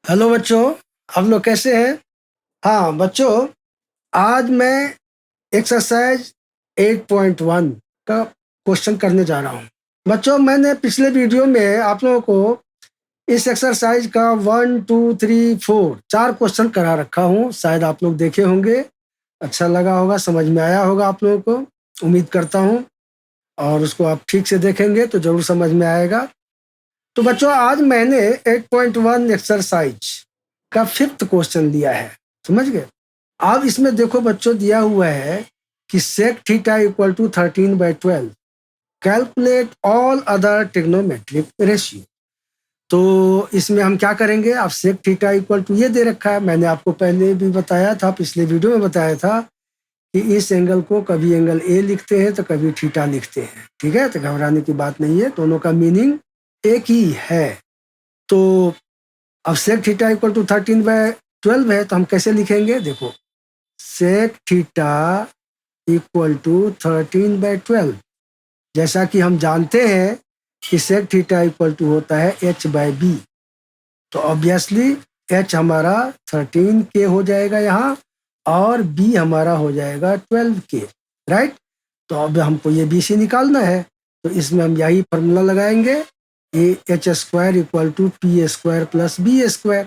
Hello बच्चों, आप लोग कैसे हैं? हाँ बच्चों, आज मैं एक्सरसाइज 8.1 का क्वेश्चन करने जा रहा हूँ। बच्चों, मैंने पिछले वीडियो में आप लोगों को इस एक्सरसाइज का 1 2 3 4 4 क्वेश्चन करा रखा हूँ। शायद आप लोग देखे होंगे, अच्छा लगा होगा, समझ में आया होगा आप लोगों को, उम्मीद करता हूँ। और उसको आप ठीक से देखेंगे तो ज़रूर समझ में आएगा। तो बच्चों, आज मैंने 8.1 एक्सरसाइज का 5th क्वेश्चन लिया है, समझ गए? अब इसमें देखो बच्चों, दिया हुआ है कि sec theta equal to 13/12, calculate all other trigonometric ratio. तो इसमें हम क्या करेंगे? अब sec थीटा इक्वल टू ये दे रखा है, मैंने आपको पहले भी बताया था, पिछले वीडियो में बताया था कि इस एंगल को कभी एंगल ए लिखते हैं तो कभी थीटा लिखते हैं। ठीक है, तो घबराने की बात नहीं है, दोनों का मीनिंग एक ही है। तो अब sec थीटा इक्वल टू 13/12 है, तो हम कैसे लिखेंगे? देखो, sec थीटा इक्वल टू 13/12, जैसा कि हम जानते हैं कि sec थीटा इक्वल टू होता है h/b। तो ऑब्वियसली h हमारा 13k हो जाएगा यहाँ, और b हमारा हो जाएगा 12k, राइट? तो अब हमको ये bc निकालना है, तो इसमें हम यही फॉर्मूला लगाएंगे, h² equal to p² plus b²।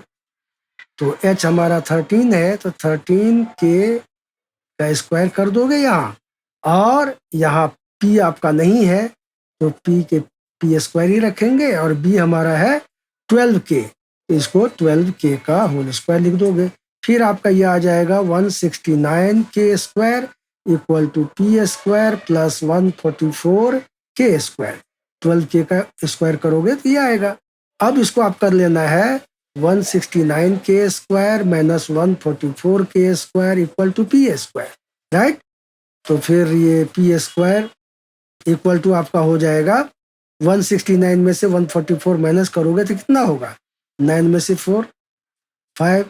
तो h हमारा 13 है, तो 13k का स्क्वायर कर दोगे यहाँ, और यहाँ p आपका नहीं है तो p² ही रखेंगे, और b हमारा है 12k, तो इसको 12k का होल स्क्वायर लिख दोगे। फिर आपका ये आ जाएगा 169k² equal to p² plus 144k²। 12k का स्क्वायर करोगे तो ये आएगा। अब इसको आप कर लेना है 169k² minus 144k² equal to p², right? तो फिर ये p² इक्वल टू आपका हो जाएगा 169 में से 144 माइनस करोगे तो कितना होगा? 9 में से 4 5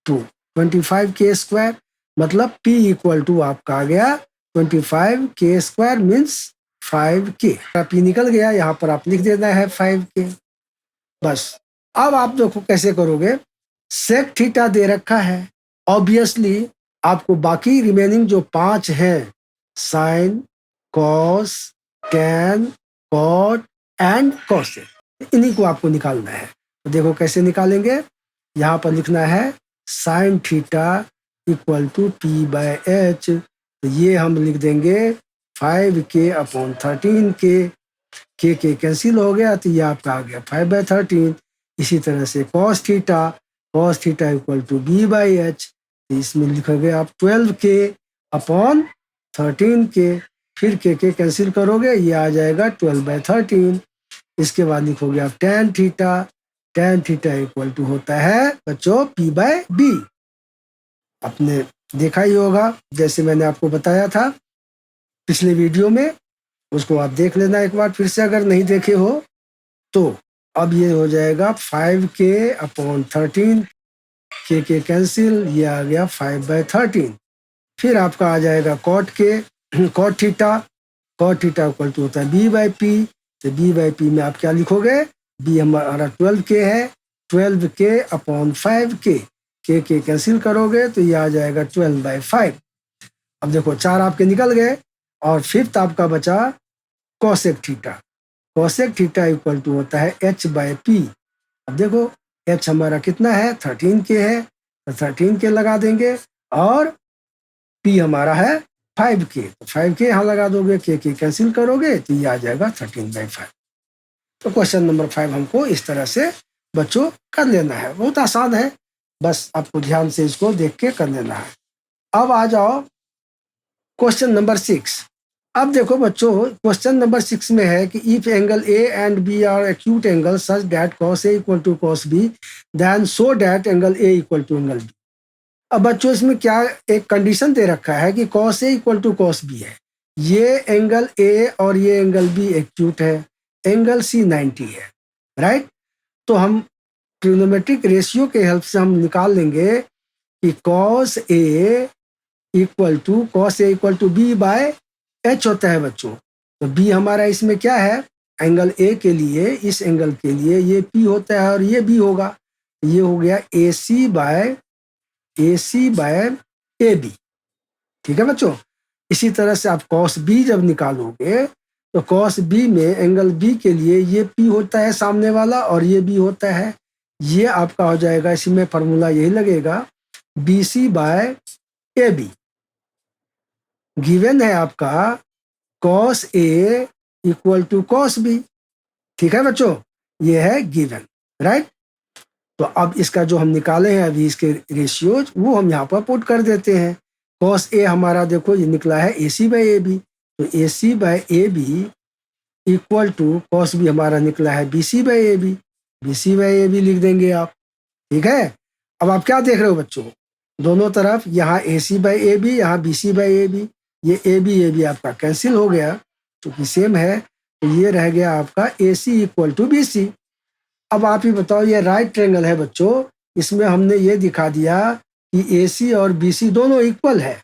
2 25k², मतलब p इक्वल टू आपका आ गया 25k² मीन्स 5k। p निकल गया, यहाँ पर आप लिख देना है 5k, बस। अब आप देखो कैसे करोगे। sec थीटा दे रखा है, ऑब्वियसली आपको बाकी रिमेनिंग जो 5 हैं, sine, cos, tan, cot and cosec, इन्हीं को आपको निकालना है। तो देखो कैसे निकालेंगे। यहाँ पर लिखना है sine theta equal to p/h, तो ये हम लिख देंगे 5k/13k, के कैंसिल हो गया, तो ये आपका आ गया 5/13। इसी तरह से cos theta equal to b/h, तो इसमें लिखोगे आप 12k/13k, फिर के कैंसिल करोगे, ये आ जाएगा 12/13। इसके बाद लिखोगे आप tan थीटा इक्वल टू होता है बच्चों p/b। आपने देखा ही होगा, जैसे मैंने आपको बताया था पिछले वीडियो में, उसको आप देख लेना एक बार फिर से अगर नहीं देखे हो तो। अब ये हो जाएगा 5k/13, के कैंसिल, ये आ गया 5/13। फिर आपका आ जाएगा cot थीटा इक्वल टू होता है b/p, तो b/p में आप क्या लिखोगे? b हमारा 12k है, 12k/5k, के कैंसिल करोगे तो ये आ जाएगा 12/5। अब देखो 4 आपके निकल गए, और 5th आपका बचा cosec थीटा इक्वल टू होता है h/p। अब देखो h हमारा कितना है? 13k है, तो 13k लगा देंगे, और p हमारा है 5k, तो 5k यहाँ लगा दोगे, के कैंसिल करोगे तो ये आ जाएगा 13/5। तो क्वेश्चन नंबर 5 हमको इस तरह से बच्चों कर लेना है, बहुत आसान है, बस आपको ध्यान से इसको देख के कर लेना है। अब आ जाओ क्वेश्चन नंबर 6। अब देखो बच्चों, क्वेश्चन नंबर 6 में है कि if angle A and B are acute angle such that cos A equal to cos B, then so that angle A equal to angle B. अब बच्चों इसमें क्या एक कंडीशन दे रखा है कि cos A equal to cos B है, ये एंगल ए और ये एंगल बी एक्यूट है, एंगल सी 90 है, राइट? तो हम ट्रिग्नोमेट्रिक रेशियो के हेल्प से हम निकाल लेंगे कि cos A equal to b/h होता है बच्चों। तो b हमारा इसमें क्या है? एंगल ए के लिए, इस एंगल के लिए ये p होता है और ये b होगा, ये हो गया AC/AB, ठीक है बच्चों। इसी तरह से आप cos B जब निकालोगे तो cos B में एंगल B के लिए ये P होता है सामने वाला और ये B होता है, ये आपका हो जाएगा, इसी में फॉर्मूला यही लगेगा BC/AB। गिवन है आपका cos A equal to cos B, ठीक है बच्चों, ये है गिवन, राइट। तो अब इसका जो हम निकाले हैं अभी इसके रेशियोज वो हम यहाँ पर पुट कर देते हैं। cos A हमारा देखो ये निकला है AC/AB, तो AC/AB equal to cos B हमारा निकला है BC/AB, BC/AB लिख देंगे आप, ठीक है। अब आप क्या देख रहे हो बच्चों, दोनों तरफ यहाँ AC/AB, यहाँ BC/AB, ये AB आपका कैंसिल हो गया क्योंकि सेम है, तो ये रह गया आपका AC इक्वल टू BC। अब आप ही बताओ, ये राइट ट्रायंगल है बच्चों, इसमें हमने ये दिखा दिया कि AC और BC दोनों इक्वल है।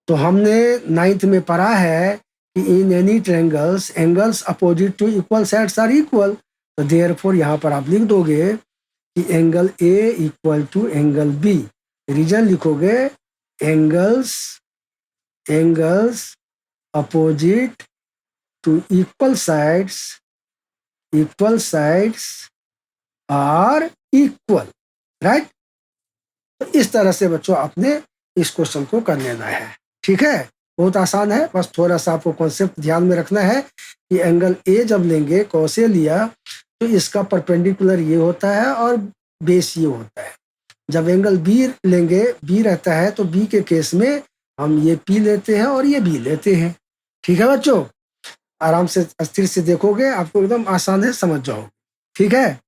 तो हमने 9th में पढ़ा है कि in any triangles angles opposite to equal sides are equal, तो देयरफॉर यहाँ पर आप लिख दोगे कि angle A equal to angle B। Reason लिखोगे angles opposite to equal sides are equal, right. तो इस तरह से बच्चों आपने इस क्वेश्चन को कर लेना है, ठीक है। बहुत आसान है, बस थोड़ा सा आपको कॉन्सेप्ट ध्यान में रखना है कि एंगल A जब लेंगे, cos A लिया तो इसका परपेंडिकुलर ये होता है और बेस ये होता है। जब एंगल B लेंगे, B रहता है, तो B के केस में हम ये P लेते हैं और ये B लेते हैं, ठीक है बच्चों। आराम से अस्थिर से देखोगे, आपको एकदम आसान है, समझ जाओ, ठीक है।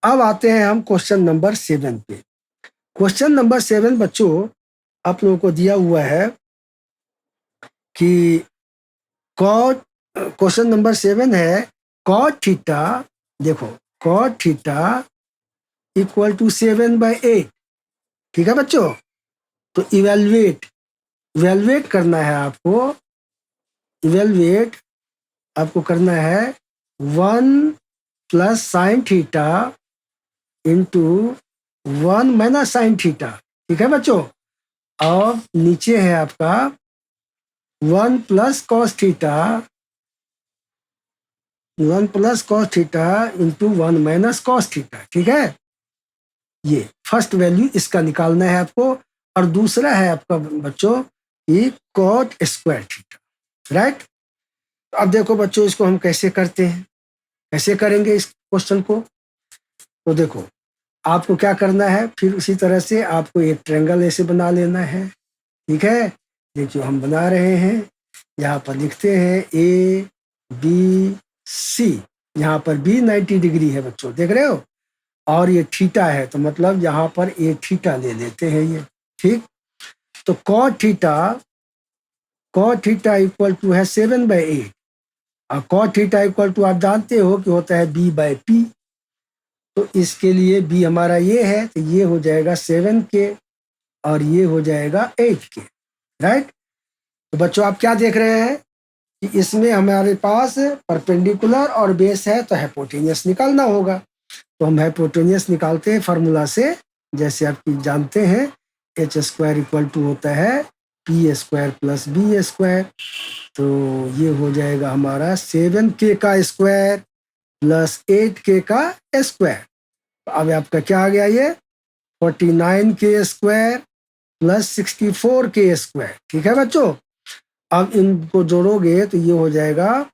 अब आते हैं हम क्वेश्चन नंबर 7 पे। क्वेश्चन नंबर 7 बच्चों आप लोगों को दिया हुआ है कि क्वेश्चन नंबर 7 है cot थीटा, देखो cot थीटा इक्वल टू 7/8, ठीक है बच्चों। तो इवेलुएट करना है आपको, करना है 1 plus sine theta into 1 minus sine theta, ठीक है बच्चों। और नीचे है आपका 1 plus cos theta into 1 minus cos theta, ठीक है। ये फर्स्ट वैल्यू इसका निकालना है आपको, और दूसरा है आपका बच्चों कि कॉट स्क्वायर थीटा, राइट। अब देखो बच्चों, इसको हम कैसे करते हैं, कैसे करेंगे इस क्वेश्चन को। तो देखो आपको क्या करना है, फिर उसी तरह से आपको एक ट्रायंगल ऐसे बना लेना है, ठीक है। देखिए हम बना रहे हैं, यहाँ पर लिखते हैं ABC, यहाँ पर B 90 डिग्री है बच्चों, देख रहे हो, और ये थीटा है, तो मतलब यहाँ पर ए थीटा ले लेते हैं ये, ठीक। तो cot थीटा इक्वल टू है 7/8, और cot थीटा इक्वल टू आप जानते हो कि होता है B/P। तो इसके लिए B हमारा ये है, तो ये हो जाएगा 7K और ये हो जाएगा 8K, राइट। तो बच्चों आप क्या देख रहे हैं कि इसमें हमारे पास परपेंडिकुलर और बेस है, तो हाइपोटेनियस निकालना होगा। तो हम हाइपोटेनियस निकालते हैं फार्मूला से, जैसे आप जानते हैं h² इक्वल टू होता है P² प्लस B²। तो ये हो जाएगा हमारा 7K का स्क्वायर प्लस 8K का स्क्वायर। अब आपका क्या आ गया, ये 49K² प्लस 64K², ठीक है बच्चों। अब इनको जोड़ोगे तो ये हो जाएगा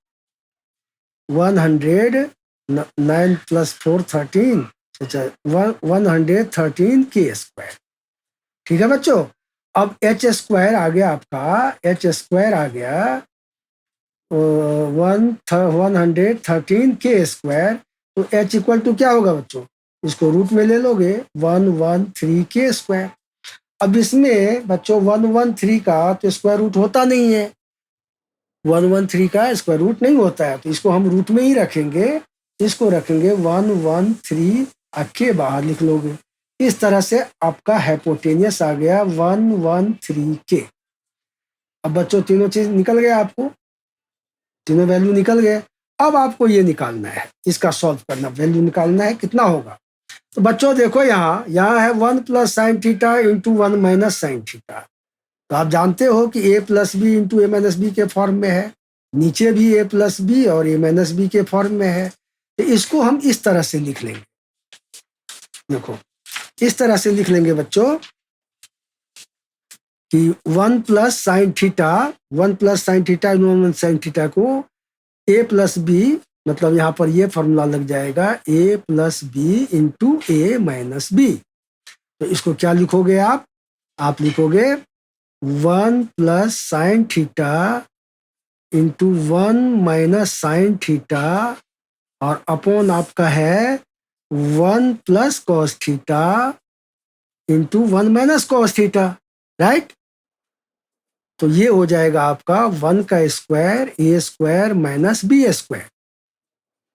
109 प्लस 4 13, 113K², ठीक है बच्चों। अब h² आ गया आपका, h² आ गया 113K²। तो h इक्वल टू क्या होगा बच्चों, इसको रूट में ले लोगे 113K²। अब इसमें बच्चों 113 का तो स्क्वायर रूट होता नहीं है, 113 का स्क्वायर रूट नहीं होता है, तो इसको हम रूट में ही रखेंगे, इसको रखेंगे 113 के बाहर लिख लोगे। इस तरह से आपका हाइपोटेनियस आ गया 113K। अब बच्चों तीनों चीज निकल गया, आपको तीनों वैल्यू निकल गए। अब आपको ये निकालना है, इसका सॉल्व करना, वैल्यू निकालना है कितना होगा। तो बच्चों देखो यहाँ है 1 plus sine theta into 1 minus sine theta. तो आप जानते हो कि a plus B into A minus B के फॉर्म में है, नीचे भी a प्लस बी और a माइनस बी के फॉर्म में है। तो इसको हम इस तरह से लिख लेंगे, देखो इस तरह से लिख लेंगे बच्चों कि 1 plus sine theta, 1 plus sine theta sine theta को a प्लस बी, मतलब यहाँ पर ये फॉर्मूला लग जाएगा a plus B into A minus B. तो इसको क्या लिखोगे आप लिखोगे 1 plus sine theta into 1 minus sine theta और अपॉन आपका है 1 plus cos theta into 1 minus cos theta, right. तो ये हो जाएगा आपका 1 का square A square minus B square,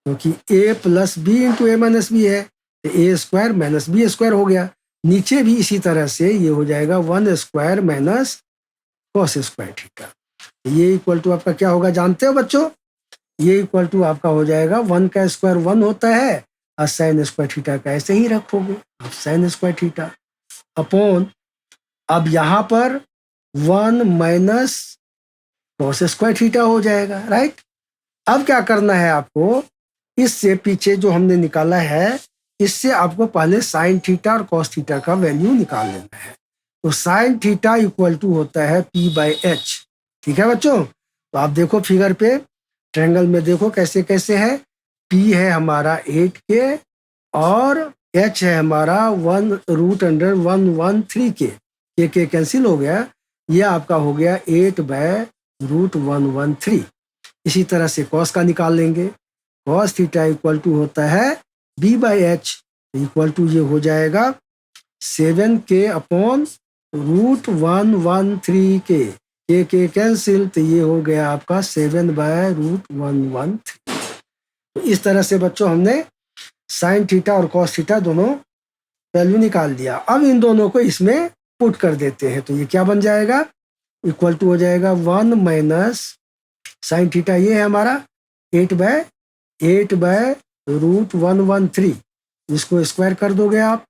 क्योंकि ए plus B into A minus B है तो ए स्क्वायर माइनस बी स्क्वायर हो गया। नीचे भी इसी तरह से ये हो जाएगा 1 square minus cos square theta. ये इक्वल टू आपका क्या होगा जानते हो बच्चों? ये इक्वल टू आपका हो जाएगा 1 का स्क्वायर 1 होता है और साइन स्क्वायर थीटा का ऐसे ही रखोगे आप साइन स्क्वायर थीटा अपॉन, अब यहाँ पर 1 माइनस कॉस स्क्वायर थीटा हो जाएगा, राइट। अब क्या करना है आपको, इससे पीछे जो हमने निकाला है इससे आपको पहले साइन थीटा और कॉस थीटा का वैल्यू निकाल लेना है। तो साइन थीटा इक्वल टू होता है p/h, ठीक है बच्चों। तो आप देखो फिगर पे ट्रायंगल में देखो कैसे कैसे है, p है हमारा 8k और h है हमारा 1√113 के कैंसिल हो गया, ये आपका हो गया 8/√113। इसी तरह से कॉस का निकाल लेंगे, कॉस थीटा इक्वल टू होता है b/h इक्वल टू ये हो जाएगा 7k अपॉन √113 के कैंसिल, तो ये हो गया आपका 7/√113। तो इस तरह से बच्चों हमने साइन थीटा और कॉस थीटा दोनों वैल्यू निकाल दिया। अब इन दोनों को इसमें पुट कर देते हैं, तो ये क्या बन जाएगा, इक्वल टू हो जाएगा 1 माइनस साइन थीटा, ये है हमारा 8/√113, इसको स्क्वायर कर दोगे आप,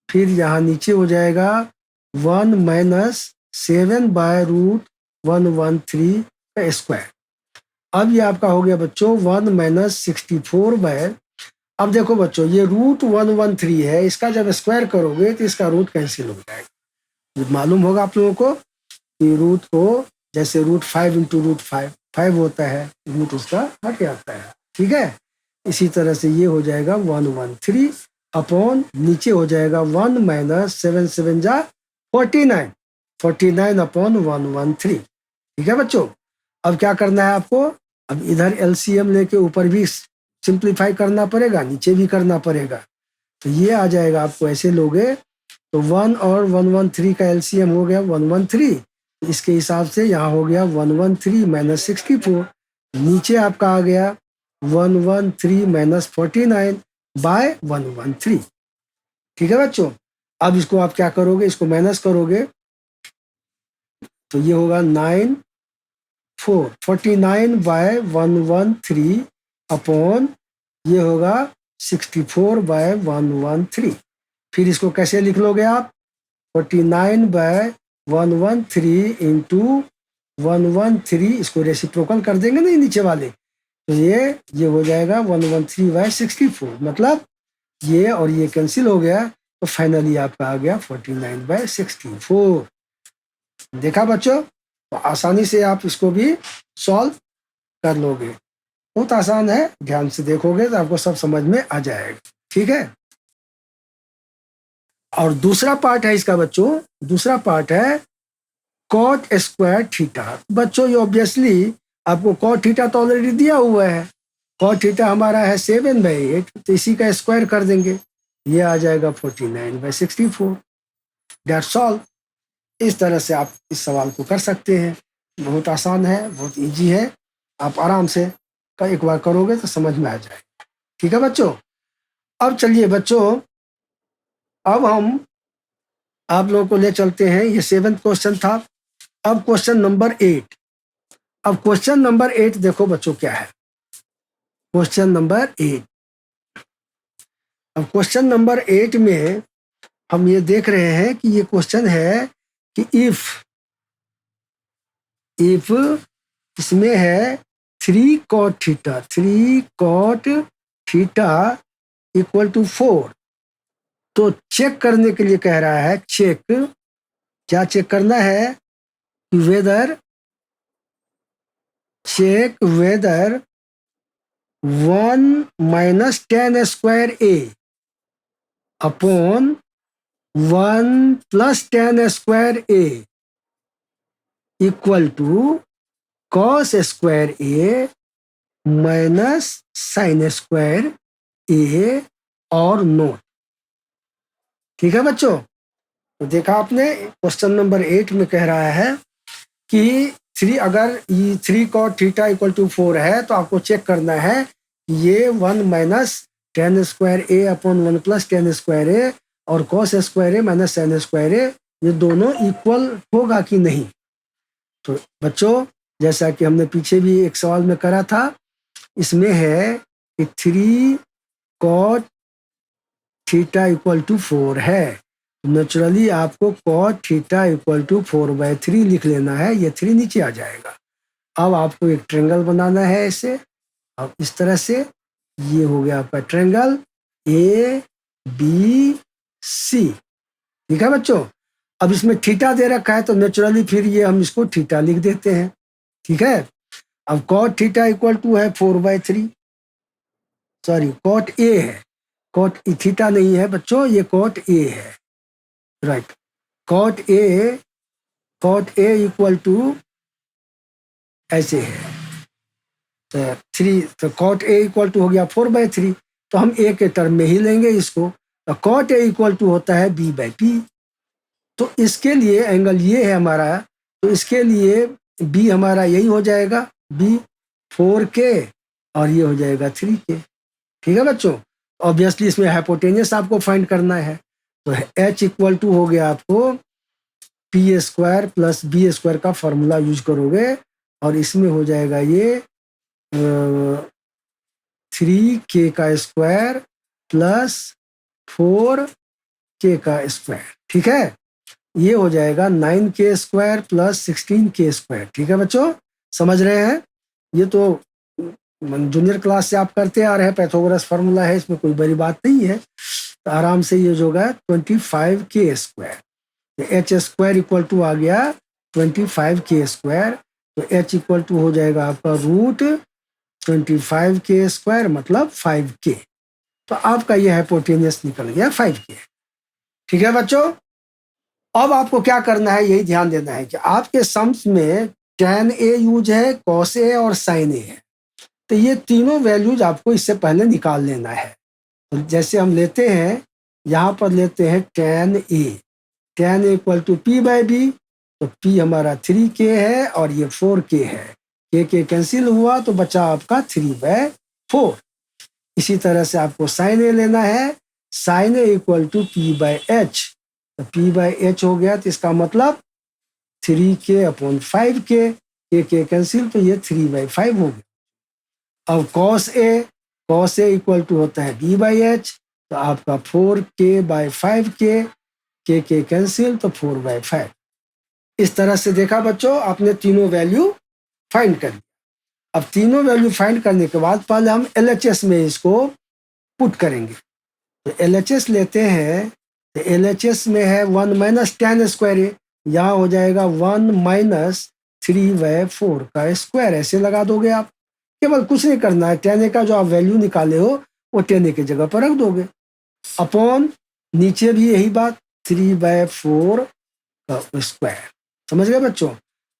फिर यहाँ नीचे हो जाएगा 1 माइनस 7/√113 का स्क्वायर। अब ये आपका हो गया बच्चों 1 माइनस 64 अब देखो बच्चों ये √113 है, इसका जब स्क्वायर करोगे तो इसका रूट कैंसिल हो जाएगा। मालूम होगा आप लोगों को कि रूट को जैसे √5 इंटू √5 होता है, रूट उसका हट जाता है, ठीक है। इसी तरह से ये हो जाएगा 113 अपॉन नीचे हो जाएगा 1 माइनस 7 7 जा 49 अपॉन 113, ठीक है बच्चों। अब क्या करना है आपको, अब इधर एलसीएम लेके ऊपर भी सिंप्लीफाई करना पड़ेगा, नीचे भी करना पड़ेगा। तो ये आ जाएगा आपको ऐसे लोगे तो 1 और 113 का एलसीएम हो गया 113, इसके हिसाब से यहाँ हो गया 113 माइनस 64, नीचे आपका आ गया 113 माइनस 49/113, ठीक है बच्चों। अब इसको आप क्या करोगे, इसको माइनस करोगे तो ये होगा 49/113 अपॉन ये होगा 64/113। फिर इसको कैसे लिख लोगे आप, 49/113 इंटू 113, इसको रेसिप्रोकल कर देंगे ना नीचे वाले, तो ये हो जाएगा 113/64, मतलब ये और ये कैंसिल हो गया, तो फाइनली आपका आ गया 49/64। देखा बच्चों, तो आसानी से आप इसको भी सॉल्व कर लोगे, बहुत आसान है, ध्यान से देखोगे तो आपको सब समझ में आ जाएगा, ठीक है। और दूसरा पार्ट है इसका बच्चों, दूसरा पार्ट है कॉट स्क्वायर थीटा। बच्चों ये ऑब्वियसली आपको कॉट थीटा तो ऑलरेडी दिया हुआ है, कॉट थीटा हमारा है 7/8, तो इसी का स्क्वायर कर देंगे, ये आ जाएगा 49/64, दैट्स ऑल। इस तरह से आप इस सवाल को कर सकते हैं, बहुत आसान है, बहुत इजी है, आप आराम से एक बार करोगे तो समझ में आ जाएगा, ठीक है बच्चों। अब चलिए बच्चों, अब हम आप लोगों को ले चलते हैं, ये 7th क्वेश्चन था। अब क्वेश्चन नंबर 8, अब क्वेश्चन नंबर 8 देखो बच्चों क्या है, क्वेश्चन नंबर 8, अब क्वेश्चन नंबर 8 में हम ये देख रहे हैं कि ये क्वेश्चन है कि इफ इसमें है 3 cot थीटा इक्वल टू 4। तो चेक करने के लिए कह रहा है, क्या चेक करना है कि whether 1 minus tan square A upon 1 plus tan square A equal to cos square A minus sin square A और नोट। ठीक है बच्चों, तो देखा आपने क्वेश्चन नंबर 8 में कह रहा है कि अगर ये 3 cot थीटा इक्वल टू 4 है तो आपको चेक करना है ये 1 minus tan square A upon 1 plus tan square A और cos square A minus sin square ए ये दोनों इक्वल होगा कि नहीं। तो बच्चों, जैसा कि हमने पीछे भी एक सवाल में करा था, इसमें है कि 3 cot थीटा इक्वल टू 4 है। नेचुरली आपको cot थीटा इक्वल टू 4/3 लिख लेना है, ये 3 नीचे आ जाएगा। अब आपको एक ट्रायंगल बनाना है ऐसे, अब इस तरह से ये हो गया आपका ट्रायंगल ABC। ठीक है बच्चों, अब इसमें थीटा दे रखा है तो नेचुरली फिर ये हम इसको थीटा लिख देते हैं। ठीक है, अब cot थीटा इक्वल टू है 4/3, सॉरी cot A है, cot थीटा नहीं है बच्चों, ये cot A है, right. cot A equal to ऐसे है, तो 3, तो cot A इक्वल टू हो गया 4/3, तो हम A के टर्म में ही लेंगे इसको, तो cot A इक्वल टू होता है B/P। तो इसके लिए एंगल ये है हमारा, तो इसके लिए B हमारा यही हो जाएगा, B 4K और ये हो जाएगा 3K। ठीक है बच्चों, ऑब्वियसली इसमें हाइपोटेनियस आपको फाइंड करना है, तो H इक्वल टू हो गया आपको P² प्लस B² का फॉर्मूला यूज करोगे और इसमें हो जाएगा ये 3K का स्क्वायर प्लस 4K का स्क्वायर। ठीक है, ये हो जाएगा 9K² प्लस 16K²। ठीक है बच्चों, समझ रहे हैं? ये तो जूनियर क्लास से आप करते आ रहे हैं, पाइथागोरस फार्मूला है, इसमें कोई बड़ी बात नहीं है। तो आराम से ये जो होगा 25K², H² इक्वल टू आ गया 25K², तो H इक्वल टू हो जाएगा आपका रूट 25K² मतलब 5K। तो आपका ये हाइपोटेनियस निकल गया 5K। ठीक है बच्चों, अब आपको क्या करना है, यही ध्यान देना है कि आपके सम्स में tan A यूज है, cos A और sin A है, तो ये तीनों वैल्यूज आपको इससे पहले निकाल लेना है। तो जैसे हम लेते हैं, यहाँ पर लेते हैं tan A equal to P/B, तो P हमारा 3K है और ये 4K है, K कैंसिल हुआ तो बचा आपका 3/4। इसी तरह से आपको sin A लेना है, sin A equal to P/H, तो P/H हो गया, तो इसका मतलब 3K upon 5K, K cancel तो ये 3/5 हो गया। अब cos A इक्वल टू होता है B/H, तो आपका 4K/5K, K कैंसिल तो 4/5। इस तरह से देखा बच्चों, आपने तीनों वैल्यू फाइंड कर लिया। अब तीनों वैल्यू फाइंड करने के बाद पहले हम LHS में इसको पुट करेंगे। तो LHS लेते हैं, तो LHS में है 1 माइनस टेन स्क्वायर ए, यहाँ हो जाएगा 1 माइनस 3/4 का स्क्वायर, ऐसे लगा दोगे आप। केवल कुछ नहीं करना है, tan A का जो आप वैल्यू निकाले हो वो tan A की जगह पर रख दोगे, अपॉन नीचे भी यही बात 3/4 का स्क्वायर। समझ गए बच्चों?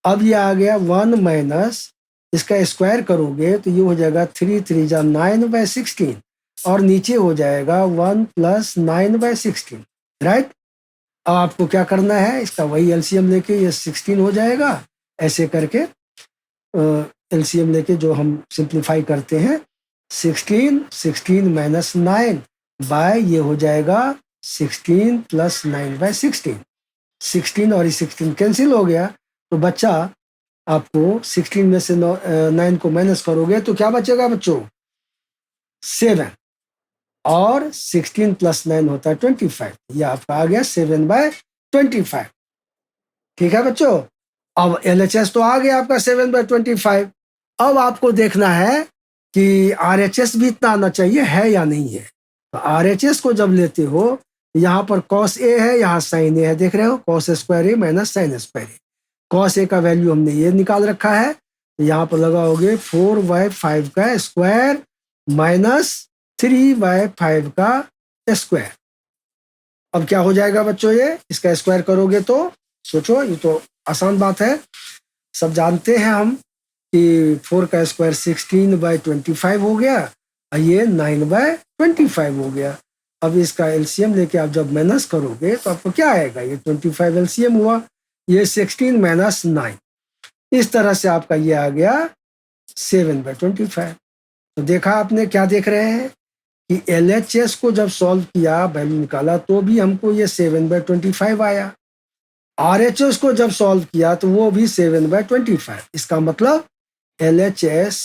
अब ये आ गया 1 माइनस, इसका स्क्वायर करोगे तो ये हो जाएगा 3 3 जा 9/16 और नीचे हो जाएगा 1 प्लस 9/16, राइट। अब आपको क्या करना है, इसका वही एलसीएम लेके ये 16 हो जाएगा, ऐसे करके एलसीएम लेके जो हम सिंप्लीफाई करते हैं, 16 माइनस 9 बाय ये हो जाएगा 16 प्लस 9/16। 16 और 16 कैंसिल हो गया, तो बच्चा आपको 16 में से 9 को माइनस करोगे तो क्या बचेगा बच्चों, 7। और 16 प्लस 9 होता है 25। ये आपका आ गया 7/25। ठीक है बच्चों। अब LHS तो आ गया आपका 7/25। अब आपको देखना है कि RHS भी इतना आना चाहिए है या नहीं है। तो RHS को जब लेते हो, यहाँ पर cos A है, यहाँ sin A है, देख रहे हो, cos square A minus sin square A। cos A का वैल्यू हमने ये निकाल रखा है, तो यहाँ पर लगाओगे 4/5 का स्क्वायर माइनस 3/5 का स्क्वायर। अब क्या हो जाएगा बच्चों, ये इसका स्क्वायर करोगे तो सोचो, ये तो आसान बात है, सब जानते हैं हम कि 4 का स्क्वायर 16/25 हो गया और ये 9/25 हो गया। अब इसका एलसीएम लेके आप जब माइनस करोगे तो आपको क्या आएगा, ये 25 एलसीएम हुआ, ये 16 माइनस 9, इस तरह से आपका ये आ गया 7/25। तो देखा आपने, क्या देख रहे हैं कि LHS को जब सॉल्व किया, वैल्यू निकाला, तो भी हमको ये 7/25 आया। RHS को जब सॉल्व किया तो वो भी 7/25। इसका मतलब LHS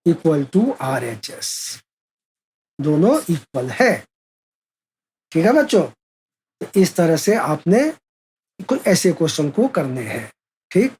इक्वल टू RHS, दोनों इक्वल है। ठीक है बच्चों, तो इस तरह से आपने कुछ ऐसे क्वेश्चन को करने हैं। ठीक।